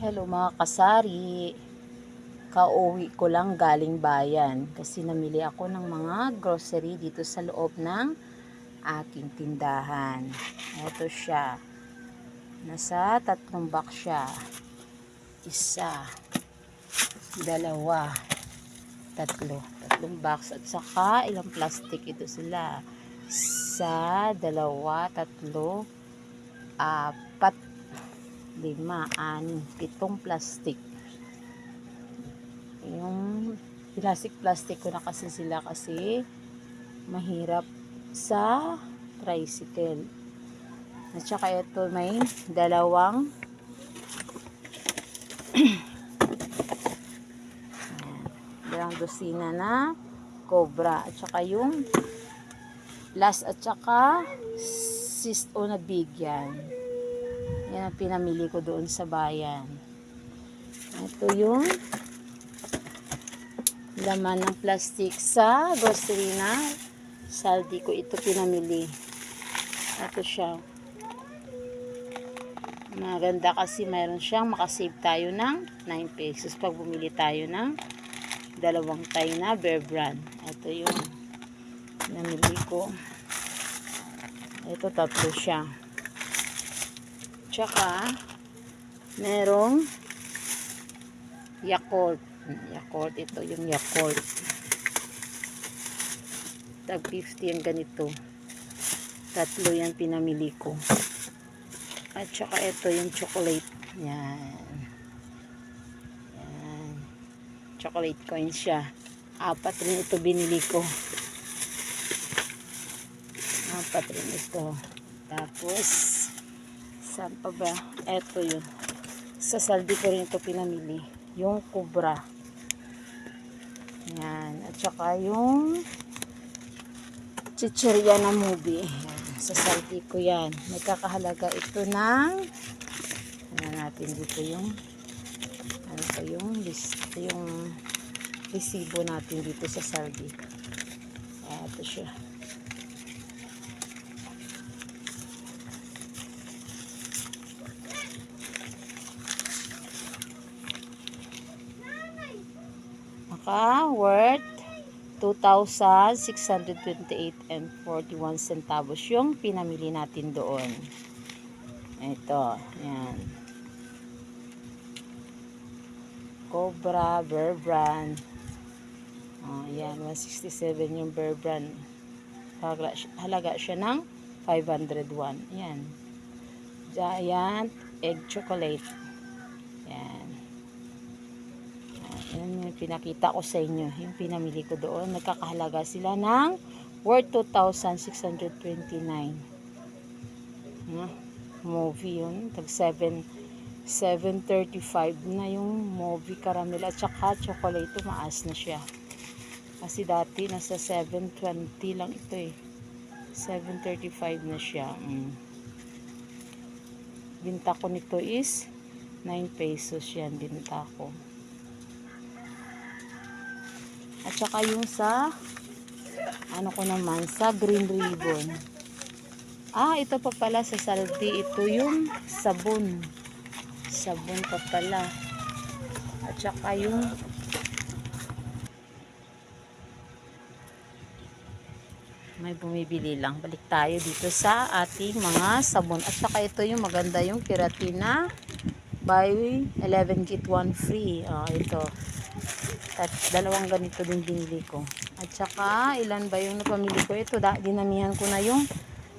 Hello mga kasari, kauwi ko lang galing bayan kasi namili ako ng mga grocery dito sa loob ng aking tindahan. Ito siya, nasa 3 box siya, isa, dalawa, tatlong box at saka ilang plastic ito sila, sa dalawa, tatlo, apat, 5, 6, 7 plastic. Yung plastic ko na kasi sila kasi mahirap sa tricycle. At saka ito may dalawang dalawang dosina na cobra at saka yung last at saka sisto na bigyan. Yan ang pinamili ko doon sa bayan. Ito yung laman ng plastic sa grocery na Saldi ko ito pinamili. Ito siya. Maganda kasi mayroon siyang makasave tayo ng 9 pesos pag bumili tayo ng dalawang tie na Bear Brand. Ito yung namili ko. Ito 3 siya. Tsaka merong Yakult. Ito yung Yakult. Tag 50 yung ganito. 3 yan pinamili ko. At saka ito yung chocolate. Yan. Yan. Chocolate coin siya. 4 rin ito binili ko. 4 rin ito. Tapos saan pa ba? Ito yun. Sa Saldi ko rin ito pinamili. Yung Cobra. Yan. At saka yung chichirya na movie. Yan. Sa Saldi ko yan. Nagkakahalaga ito ng ano natin dito yung ano pa yung list, yung resibo natin dito sa Saldi. Ito siya. Worth 2,628 and 41 centavos yung pinamili natin doon. Ito, yan. Cobra, Bear Brand. Yan, 167 yung Bear Brand. Halaga siya ng 501. Yan. Giant egg chocolate. Yan. Yan yung pinakita ko sa inyo. Yung pinamili ko doon. Nagkakahalaga sila ng worth 2,629. Movie yun. Tag 7.35 na yung movie caramel at saka chocolate. Tumaas na siya. Kasi dati nasa 7.20 lang ito eh. 7.35 na siya. Binta ko nito is 9 pesos yan. Binta ko. At saka yung sa ano ko naman sa Green Ribbon. Ito pa pala sa Saldi. Ito yung sabon. Sabon pa pala. At saka yung may bumibili lang. Balik tayo dito sa ating mga sabon. At saka ito yung maganda yung Keratina buy 11 get 1 free. Ito. At dalawang ganito din binili ko. At saka ilan ba yung napamili ko? Ito, dinamihan ko na yung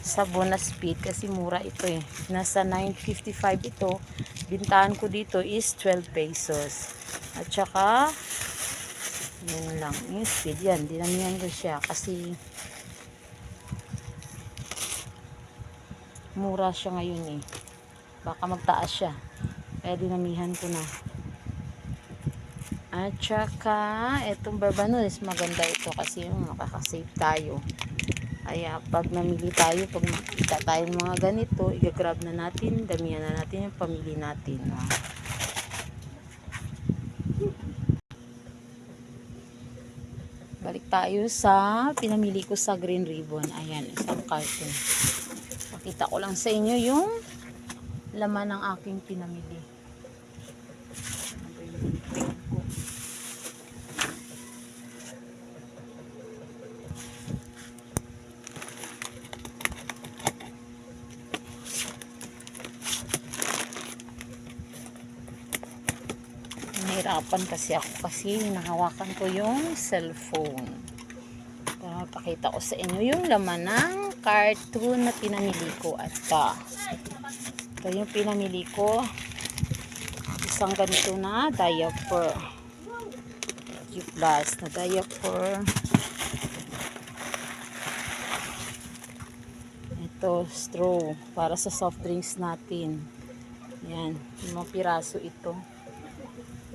sabon na Speed kasi mura ito eh. Nasa 9.55 ito. Bintahan ko dito is 12 pesos. At saka yun lang. Yung Speed yan. Dinamihan ko siya kasi mura siya ngayon eh. Baka magtaas siya. Kaya dinamihan ko na. At saka itong Barbanos, maganda ito kasi makakasave tayo. Kaya pag namili tayo, pag makita tayo mga ganito, i-grab na natin, damihan na natin yung pamili natin. Balik tayo sa pinamili ko sa Green Ribbon. Ayan, isang carton. Pakita ko lang sa inyo yung laman ng aking pinamili. Nahirapan kasi ako kasi nahawakan ko yung cellphone. Para mapakita ko sa inyo yung laman ng cartoon na pinamili ko. At ito yung pinamili ko. Isang ganito na diaper. G plus na diaper. Ito, straw para sa soft drinks natin. Yan, 5 piraso ito.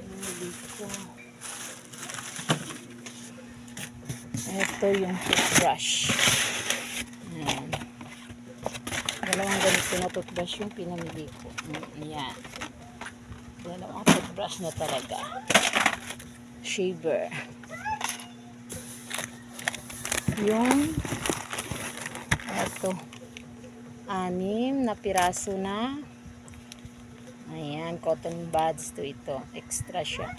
Pinamili ko. Ito yung toothbrush. Ayan. Dalawang ganito na toothbrush yung pinamili ko. Ayan. Dalawang toothbrush na talaga. Shaver. Yung ito. 6 na piraso na. Ayan, cotton buds to ito. Extra siya.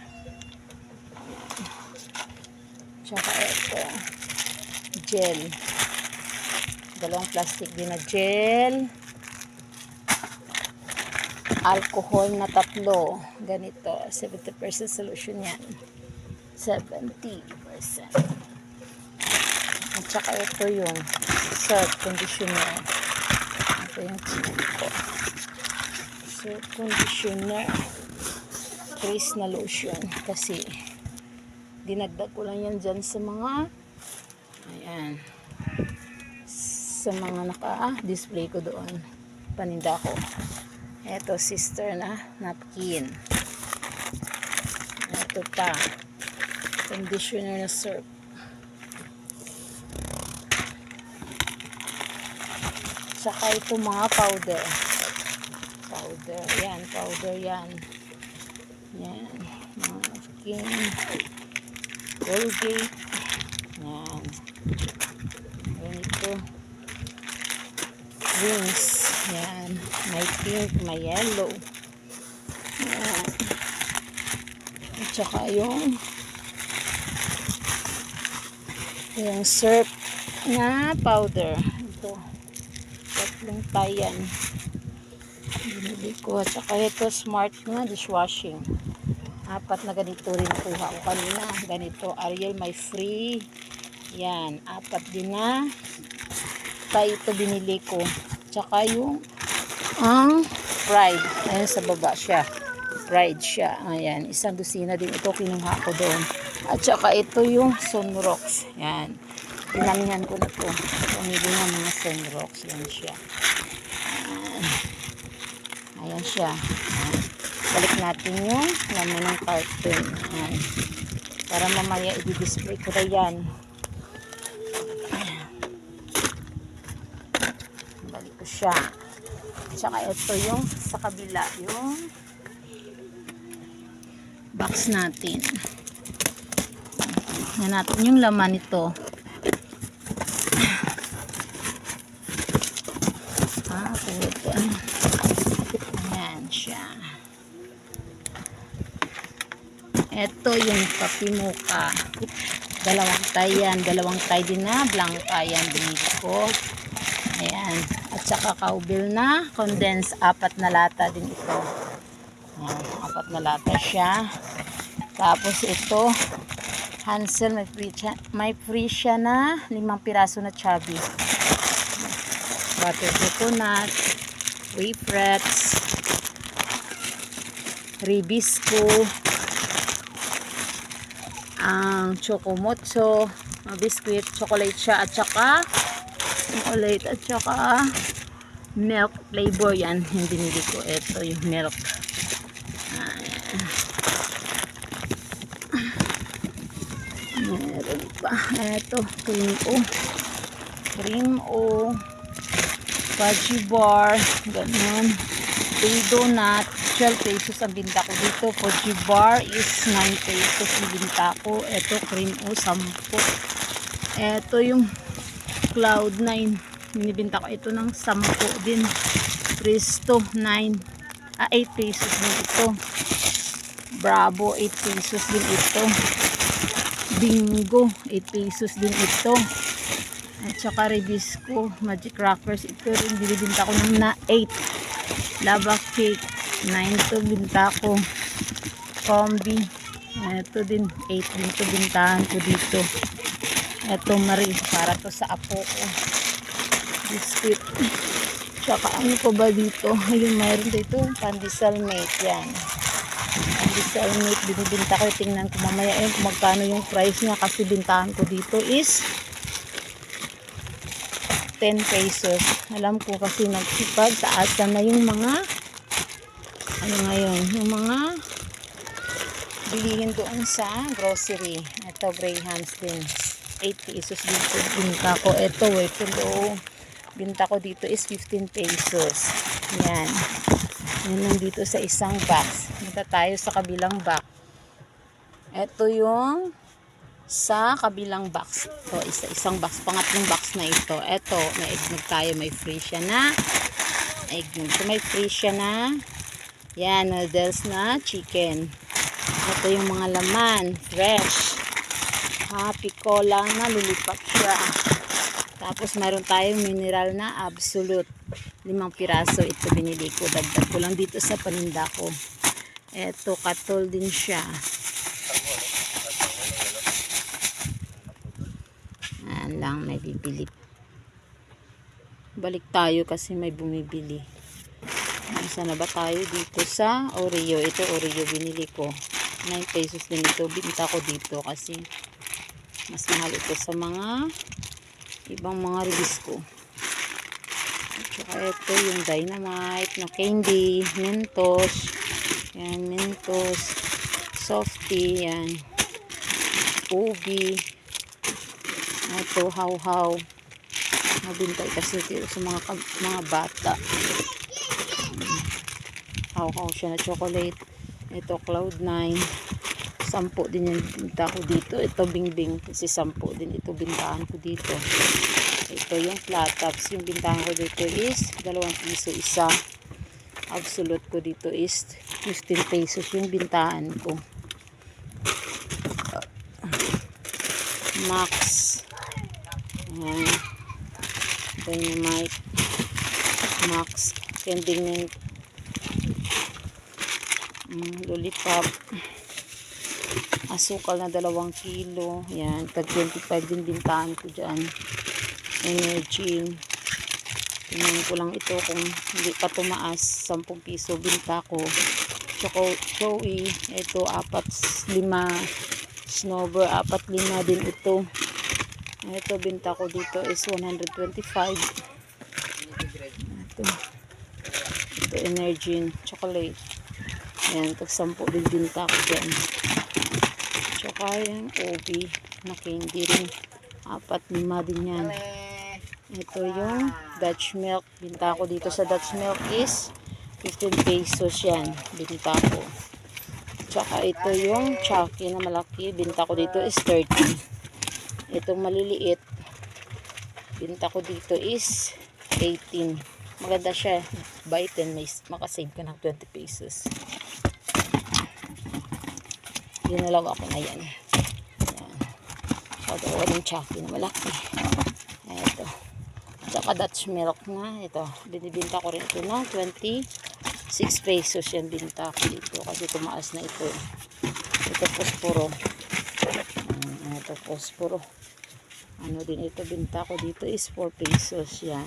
Tsaka ito, gel. Dalawang plastic din na gel. Alcohol na 3. Ganito, 70% solution yan. 70%. At tsaka ito yung soap conditioner. Ito yung ko. Soap conditioner. Crease na lotion. Kasi dinagdag ko lang yan dyan sa mga ayan, sa mga naka-display ko doon, paninda ko. Eto, sister na napkin. Eto pa, conditioner na syrup. Saka ito mga powder. Yan, powder yan. Yan, mga napkin. Colgate. Yan. Ganito. Rings. Yan. May pink, may yellow. Yan. At saka yung syrup na powder. Ito. 3 tayan. Binili ko. At saka ito smart na dishwashing. 4 na ganito rin kuha ko kanina. Ganito, Ariel may free. Yan, 4 din na. Tayo ito binili ko. Tsaka yung fried. Ayan, sa baba siya. Fried siya. Ayan, 1 dosina din ito kinuha ko doon. At saka ito yung Sunrocks. Yan. Pinamihan ko na to. Pumili ng mga Sunrocks. Yan siya. Ayan siya. Ayan. Balik natin yung laman ng carton. Ayan. Para mamaya i-display ko na yan. Balik ko siya. Tsaka ito yung sa kabila. Yung box natin. Ayan natin yung laman nito. Ito. Ayan siya. Ito yung papimuka. 2 tayan. 2 tay din na blanca. Yan, binili ko. Ayan. At saka cowbell na condensed. 4 na lata din ito. Ayan, 4 na lata siya. Tapos ito, Hansel, may free siya na 5 piraso na chubby. Butter coconut, wafrets, ribisco, ang chocomocho, biscuit, chocolate siya, at saka chocolate, at saka milk flavor. Yan yung binili ko. Ito yung milk. Meron pa. Ito, cream o fudgy bar, ganun. Donut, 12 pesos ang binta ko dito. Fudgy bar is 9 pesos ang binta ko. Ito, cream o 10. Ito yung Cloud9. Binibinta ko ito ng 10 din. Presto, 8 pesos din ito. Bravo, 8 pesos din ito. Bingo, 8 pesos din ito. At saka Rebisco, Magic Crackers, ito rin binibinta ko ng na 8. Lava Cake, 9 to binta ko. Combi, ito din, 8 din to bintahan ko dito. Ito Marie, para to sa apo ko. Biscuit. Tsaka ano pa ba dito? Ayun, mayroon dito, pandesal mate, yan. Pandesal mate, binibinta ko. Tingnan ko mamaya yun kung magkano yung price niya, kasi bintahan ko dito is 10 pesos. Alam ko kasi nagsipag, taasan na yung mga ano ngayon, yung mga bilihin doon sa grocery. Ito, Grahams din. 8 pesos dito. Binta ko. Ito, binta ko dito is 15 pesos. Yan. Yan lang dito sa isang box. Punta tayo sa kabilang box. Ito yung sa kabilang box. Ito, isang box. Pangatlong box na ito. Ito, may eggnog tayo. May free siya na eggnog. So, may free siya na yan, noodles na chicken. Ito yung mga laman. Fresh. Happy cola na lilipat siya. Tapos mayroon tayong mineral na Absolute. 5 piraso. Ito binili ko. Dagdag ko lang dito sa paninda ko. Ito, katol din siya. Ayan lang, may bibili. Balik tayo kasi may bumibili. Saan na ba tayo dito sa Oreo? Ito Oreo binili ko. 9 pesos din ito. Binta ko dito kasi mas mahal ito sa mga ibang mga Rebisco. Tsaka ito yung Dynamite na candy, Mentos. Yan, Mentos. Softy, yan. Ubi. Ito, How-How. Mabintay kasi dito sa mga bata. How-How siya na chocolate. Ito, Cloud9. 10 din yung binta ko dito. Ito, Bingbing. Kasi 10 din ito bintahan ko dito. Ito yung flat tops. Yung bintahan ko dito is 2 piso isa. Absolute ko dito is 15 pesos yung bintahan ko. Max. Ayan. Dynamite. Max. Candy mint. Lollipop. Asukal na 2 kilo. Yan. Tag 25 din bintahan ko dyan. Energy. Tingnan ko lang ito kung hindi pa tumaas. 10 piso binta ko. Chowi. Ito 4, 5. Snowbird 4, 5 din ito. Ito binta ko dito is 125. Ito Energy chocolate. Yan, tag 10 din binta ko dyan. Tsaka yung Obi na candy rin. 4, 5 din yan. Ito yung Dutch milk. Binta ko dito sa Dutch milk is 15 pesos yan. Binta ko. Tsaka ito yung Chucky na malaki. Binta ko dito is 30. Itong maliliit. Binta ko dito is 18. Maganda siya. Buy 10, may makasave ka ng 20 pesos. Dinalaw ako na yan. Ayan. Ito ko yung Chucky na malaki. Ito. Tsaka Dutch milk na. Ito. Binibinta ko rin ito na 26 pesos yan binta ko dito. Kasi tumaas na ito. Ito posporo. Ito posporo. Ano din ito binta ko dito is 4 pesos yan.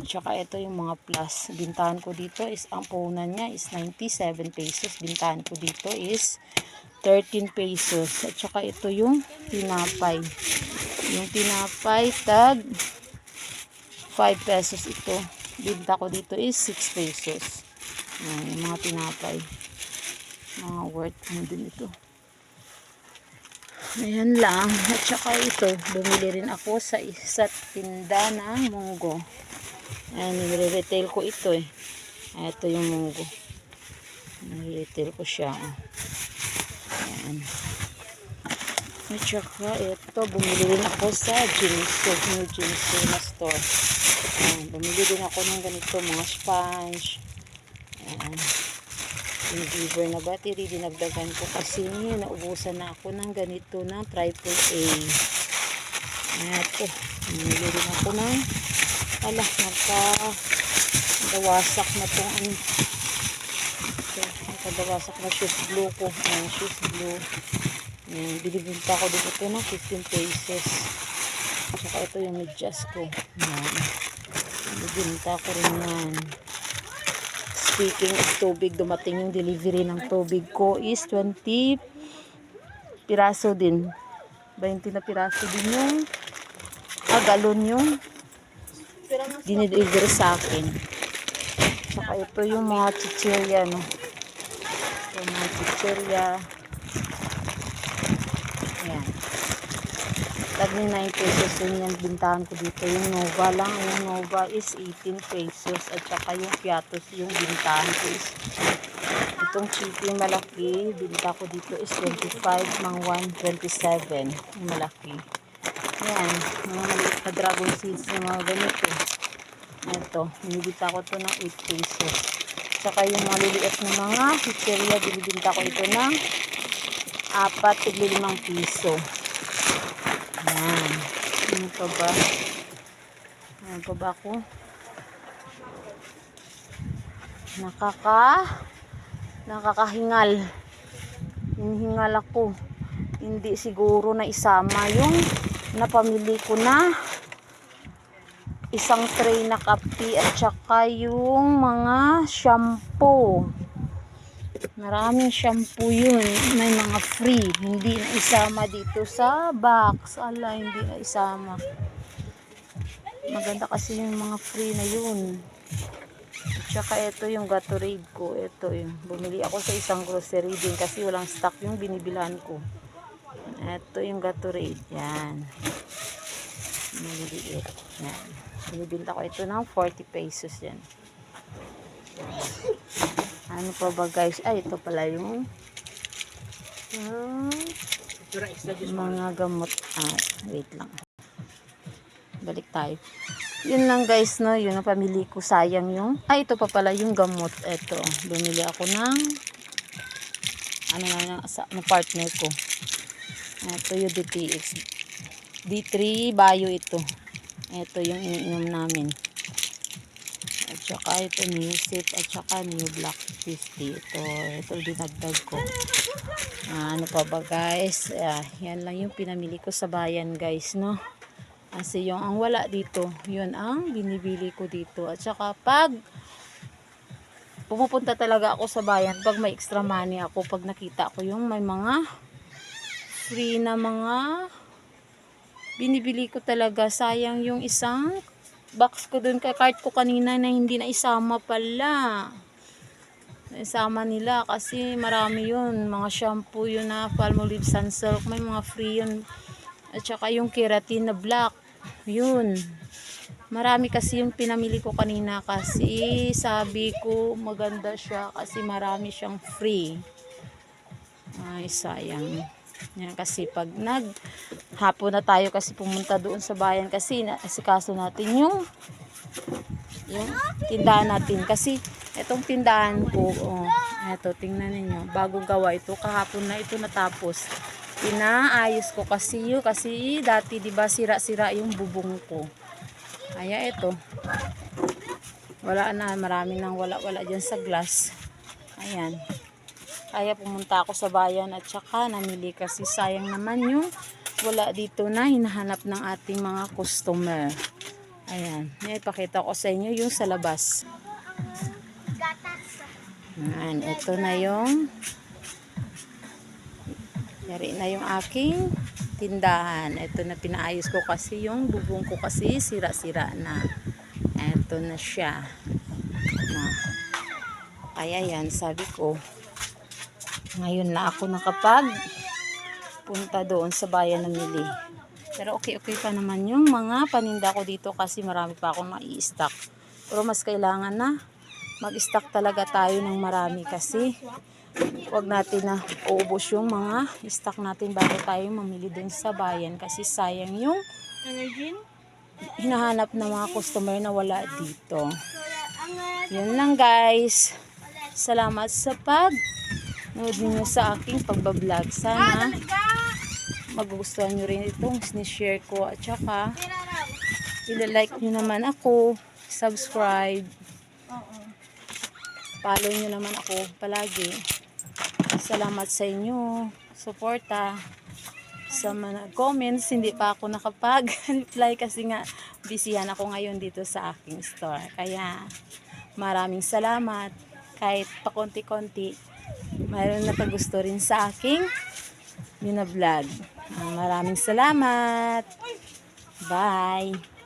Tsaka ito yung mga plus. Bintahan ko dito is ang puhunan niya is 97 pesos. Bintahan ko dito is 13 pesos. At saka ito yung tinapay. Yung tinapay tag 5 pesos ito. Binta ko dito is 6 pesos. Yung mga tinapay. Mga worth mo din ito. Ayan lang. At saka ito, bumili rin ako sa isa't tinda ng munggo. Ayan, nire-retail ko ito eh. Ito yung munggo. Nire-retail ko siya. Ayan. At saka ito, bumili rin ako sa Jinso, New Jinso na store. Ayan, bumili din ako ng ganito, mga sponge. Ayan. Endeavor na battery, dinagdagan ko kasi naubusan na ako ng ganito na AAA. Eto, namili rin ako ng nagkawasak na itong ano. Nagkawasak na shoes blue ko. Ayan, shoes blue. Ayan, binibinta ko din ito ng 15 pesos. Saka ito yung medyas ko. Ayan, binibinta ko rin yan. Speaking of tubig, dumating yung delivery ng tubig ko is 20 piraso din. 20 na piraso din yung galon yung dinideliver sa akin. Saka ito yung mga chichirya, no? Yung mga chichirya. Ayan. Taging 9 pesos yun yung bintahan ko dito. Yung Nova lang. Yung Nova is 18 pesos. At saka yung Piatos yung bintahan ko is itong chippy malaki. Binta ko dito is 25 mang 127. Yung malaki. Ayan. Mga maliit na dragon seeds yung mga ganito. Ito. Binibinta ko ito ng 8 pesos. Saka yung maliliit na mga chichirya. Binibinta ko ito ng 4-5 piso. Ayan. Ano pa ba? Ano pa ba ako? Nakakahingal. Hinihingal ako. Hindi siguro na isama yung napamili ko na isang tray na kape at saka yung mga shampoo. Maraming shampoo yun. May mga free. Hindi na isama dito sa box. Ala, hindi na isama. Maganda kasi yung mga free na yun. At saka ito yung Gatorade ko. Ito yung bumili ako sa isang grocery din kasi walang stock yung binibilan ko. Ito yung Gatorade. Yan. Maliliit. Yan. Binibinta ko ito ng 40 pesos yan. Ano pa ba guys? Ay, ito pala yung mga gamot. Wait lang. Balik tayo. Yun lang guys, no? Yun ang pamili ko. Sayang yung... Ay, ito pa pala yung gamot. Ito. Bumili ako ng partner ko. Ito yung DTX. D3 Bio ito. Ito yung iniinom namin. At saka ito Newsip at saka New Black 50. Ito dinagdag ko. Ano pa ba guys? Yan lang yung pinamili ko sa bayan guys, no? Kasi yung ang wala dito, yun ang binibili ko dito. At saka pag pumupunta talaga ako sa bayan, pag may extra money ako, pag nakita ko yung may mga free na mga binibili ko talaga. Sayang yung isang box ko dun kay cart ko kanina na hindi na isama pala. Isama nila kasi marami yun. Mga shampoo yun na Palmolive Sunsilk. May mga free yun. At saka yung keratin na black. Yun. Marami kasi yung pinamili ko kanina kasi sabi ko maganda siya kasi marami siyang free. Ay, sayang. Yan, kasi pag hapon na tayo kasi pumunta doon sa bayan kasi asikaso natin yung tindahan natin kasi itong tindahan ko eto tingnan niyo bagong gawa ito kahapon na ito natapos. Pinaayos ko kasi dati 'di ba sira-sira yung bubong ko. Kaya ito wala na, marami nang wala diyan sa glass. Ayan. Kaya pumunta ako sa bayan at saka namili kasi sayang naman yung wala dito na hinahanap ng ating mga customer. Ayan. Ipakita ko sa inyo yung sa labas. Ayan. Ito na yung yari na yung aking tindahan. Ito na pinaayos ko kasi yung bubong ko kasi sira-sira na. Ito na siya. Kaya yan sabi ko ngayon na ako nakapag punta doon sa bayan namili. Pero okay pa naman yung mga paninda ko dito kasi marami pa akong mai-stock. Pero mas kailangan na mag-stock talaga tayo ng marami kasi wag natin na uubos yung mga stock natin bago tayo mamili doon sa bayan kasi sayang yung hinahanap ng mga customer na wala dito. Yun lang guys. Salamat sa pag-nood ninyo sa aking pagbablog. Sana magugustuhan nyo rin itong sinishare ko. At saka, ilalike nyo naman ako. Subscribe. Follow nyo naman ako palagi. Salamat sa inyo. Suporta. Sa mga comments, hindi pa ako nakapag-reply kasi nga busyhan ako ngayon dito sa aking store. Kaya maraming salamat. Kahit pakonti-konti, mayroon nakagusto rin sa aking vlog. Maraming salamat. Bye.